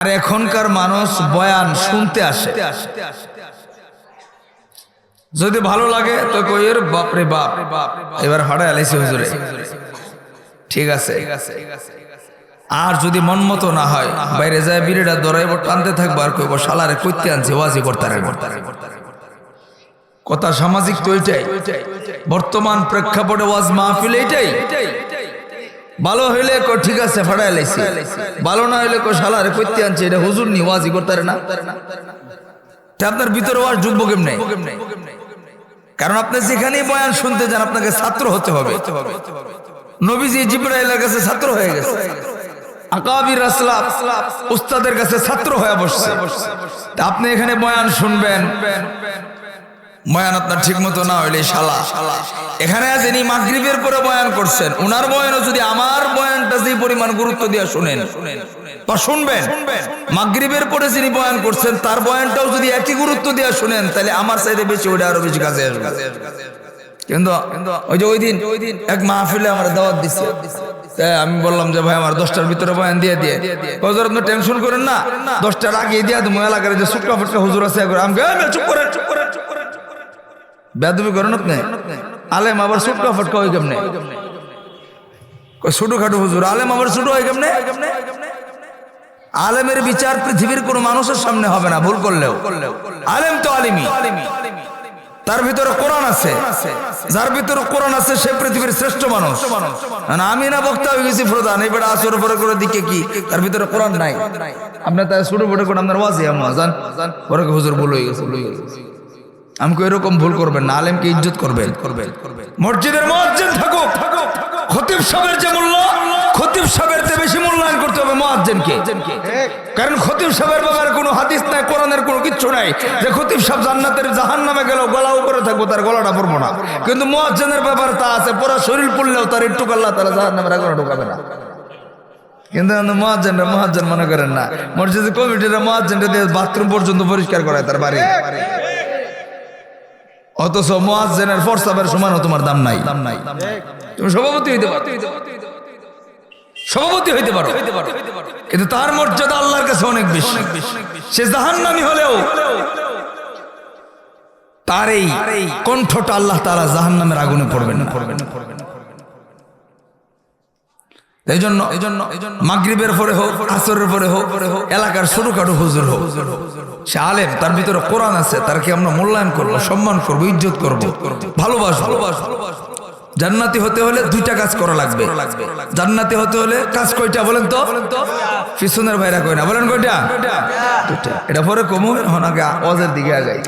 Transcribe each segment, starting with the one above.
আর এখনকার মানুষ বয়ান শুনতে আসে, যদি ভালো লাগে তো কইয়ের বাপরে বাপ এবার হাড়ে আলাইছে হুজুরে, ঠিক আছে। আর যদি মন মতো না হয় বাইরে যায় বিড়িটা দরাইব টানতে থাকবো আর কইব শালারে কইতে আনছে ওয়াজি করতারে। কথা সামাজিক তো এটাই, বর্তমান প্রেক্ষাপটে ওয়াজ মাহফিল এটাই। ভালো হইলে কো ঠিক আছে ফাড়াই লাইছি, ভালো না হইলে কো শালারে কইতে আনছে এটা হুজুর নি ওয়াজি করতারে না। আপনার ভিতরে ওয়াজ ঢুকবো কেমনে? কারণ আপনি যেখানেই বয়ান শুনতে যান আপনাকে ছাত্র হতে হবে। নবীজি জিবরাইলের কাছে ছাত্র হয়ে গেছে, আকাবির আসলাফ উস্তাদের কাছে ছাত্র হয়ে বসছে। আপনি এখানে বয়ান শুনবেন, বয়ান আপনার ঠিক মতো না হইলে শালা। এখানে যিনি মাগরিবের পরে বয়ান করছেন উনার বয়ানও যদি আমার বয়ানটা যে পরিমাণ গুরুত্ব দিয়ে শুনেন বা শুনবেন, মাগরিবের পরে যিনি বয়ান করছেন তার বয়ানটাও যদি একই গুরুত্ব দিয়ে শুনেন তাহলে আমার চাইতে বেশি ওইটা আরো বেশি কাজে আসবে। কিন্তু ওই যে ওই দিন এক মাহফিলে আমার দাওয়াত দিচ্ছে, আমি বললাম যে ভাই আমার 10টার ভিতরে বয়ান দিয়ে হুজুর আপনি টেনশন করেন না, 10টার আগে দিয়ে তুমি এলাকার যে সুটকা ফুটকা হুজুর আছে আমি চুপ করেন বেয়াদবি করেন আপনি। আলেম আবার সুটকা ফুটকা হয় কেমনে? ছোট খাটো হুজুর আলেম আবার ছোট হয় কেমনে? আলেমের বিচার পৃথিবীর কোন মানুষের সামনে হবে না ভুল করলেও। আলেম তো আলিমি, তার ভিতরে কোরআন আছে, যার ভিতরে কোরআন আছে সে পৃথিবীর শ্রেষ্ঠ মানুষ। আমি না বক্তা হয়ে গেছি প্রধান, এই বেটা আসর পরে করে দিকে কি তার ভিতরে কোরআন নাই? আপনার তাই ছোট বড় করে আপনার ওয়াজি জান পরে হুজুর ভুল হয়ে গেছে। আমাকে এরকম ভুল করবেন না, আলেমকে ইজ্জত করবেন। মসজিদের মুয়াজ্জিন থাকুক, খতিব সাহেবের যে মূল্য খতিব সাহেবের চেয়ে বেশি মূল্যায়ন করতে হবে মুয়াজ্জিনকে। কারণ খতিব সাহেবের ব্যাপারে কোনো হাদিস নাই, কোরআনের কোনো কিচ্ছু নাই যে খতিব সাহেব জান্নাতের জাহান্নামে গেল গলা উপরে থাকবো তার গলাটা পড়বো না। কিন্তু মুয়াজ্জিনের ব্যাপারে তা আছে, পুরো শরীর পড়লেও তার একটু আল্লাহ তাআলা জাহান্নামের আগুনে ঢোকাবে না। কিন্তু মুয়াজ্জিন মনে করেন না, মসজিদের কমিটিরা মুয়াজ্জিনটা দিয়ে বাথরুম পর্যন্ত পরিষ্কার করায় তার বাড়ি, অথচ মুয়াজ্জিনের ফরসাবের সমানও তোমার দাম নাই। তুমি সভাপতি হইতে পারো, কিন্তু তার মর্যাদা আল্লাহর কাছে অনেক বেশি। সে জাহান্নামী হলেও তার এই কণ্ঠটা আল্লাহ তাআলা জাহান্নামের আগুনে পড়বেন না। এই জন্য মাগরিবের পরে হোক আসরের পরে হোক এলাকার ছোটখাটো হুজুর হোক, সে আলেম, তার ভিতরে কোরআন আছে, তারকে আমরা মূল্যায়ন করবো, সম্মান করবো, ইজ্জত করবো, ভালোবাসবো। জান্নাতি হতে হলে দুইটা কাজ করা লাগবে। জান্নাতি হতে হলে কাজ কয়টা বলেন তো? পিছনের ভাইরা কই না, বলেন কয়টা? দুইটা। এটা পরে কমু, এখন আগে ওয়াজের দিকে আগাই।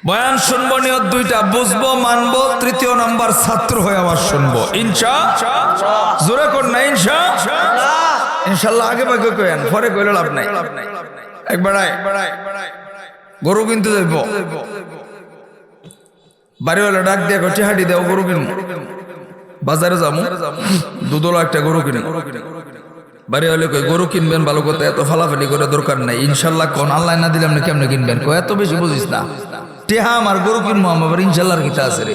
বয়ান শুনবো নিয়ত দুইটা, বুঝবো মানবো, তৃতীয় নাম্বার ছাত্র হয়ে আবার শুনবো ইনশাআল্লাহ। জোরে কর না ইনশাআল্লাহ। আগে ভাগে কইেন, পরে কইলে লাভ নাই। একবার গরু কিনতে যাইব, বাড়িওয়ালা ডাক দিয়ে কটি হাঁটি দেও গরু কিনবো, বাজারে যাবো দুদলা একটা গরু কিনে। বাড়িওয়ালা কই গরু কিনবেন ভালো কথা, এত ফালাফালি করে দরকার নাই ইনশাআল্লাহ। কোন আল্লাহ না দিলাম না কেমনে কিনবেন? কই এত বেশি বুঝিস না, টেহা আমার গরু কিনবো আমার ইনশাআল্লাহর কিতা আছে রে।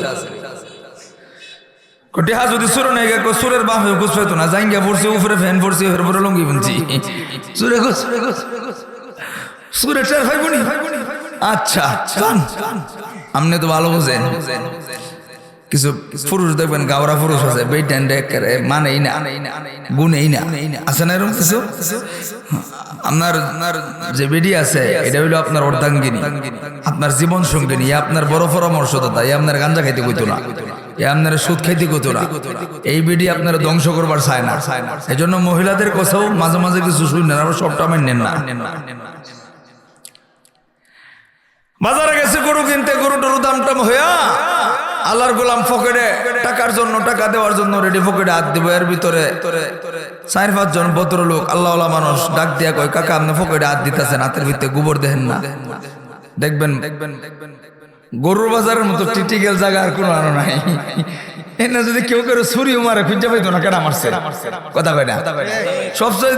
টেহা যদি সুর নেই গো সুরের বাপ গুছ পাইতো না, জাইঙ্গা পড়ছে উপরে ফ্যান পড়ছে উপরে লঙ্গি বুনছি সুরে সুরে টের ভাইবনি। আচ্ছা আপনি তো ভালো বুঝেন, কিছু পুরুষ দেখবেন গাওরা পুরুষ আছে মানেই না গুনেই না, আছে না এরকম কিছু? আপনার যে বেডি আছে এটা হইলো আপনার অর্ধাঙ্গিনী, আপনার জীবন সঙ্গিনী, আপনার বড় পরামর্শদাতা, আপনার গাঞ্জা খাইতে কইতো না, আপনার সুদ খাইতে কইতো না। এই বেডি আপনার ধ্বংস করবার চায় না। এই জন্য মহিলাদের কথাও মাঝে মাঝে কিছু শুনেন, আবার সবটা নেন না। বাজারে গেছে গরু কিনতে, গরুটার দাম টাম হইয়া আল্লাহর গোলাম পকেটে টাকার জন্য, টাকা দেওয়ার জন্য রেডি, পকেটে হাত দিব। এর ভিতরে 4-5 জন ভদ্রলোক আল্লাহওয়ালা মানুষ ডাক দিয়া কয়, কাকা আপনি পকেটে হাত দিতেছেন, হাতের ভিতরে গোবর দেখেন না? দেখবেন গরুর বাজারের মতো টিটিক্যাল জায়গা আর কোনো আনো নাই। এনে যদি কেউ কেউ ছুরিও মারে খুঁজে পাইতো না কেন মারছে, কথা কয় না? সবচেয়ে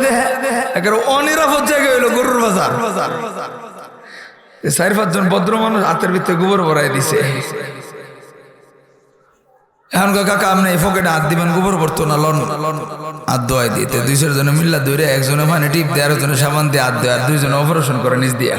অনিরাপদ জায়গা হইলো গরুর বাজার। 4-5 জন ভদ্র মানুষ হাতের ভিতরে গোবর ভরাই দিছে। এখন কয় কাকা আপনি এই পকেটে হাত দিবেন গোবর ভরতো না লন হাত ধোয়াই দিতে 200 জনে মিল্লা ধরে একজনে মানে টিপ দেয়, আরেকজনে সাবান দিয়ে হাত দেয়, আর 2 জনে অপারেশন করে নিজ দিয়া।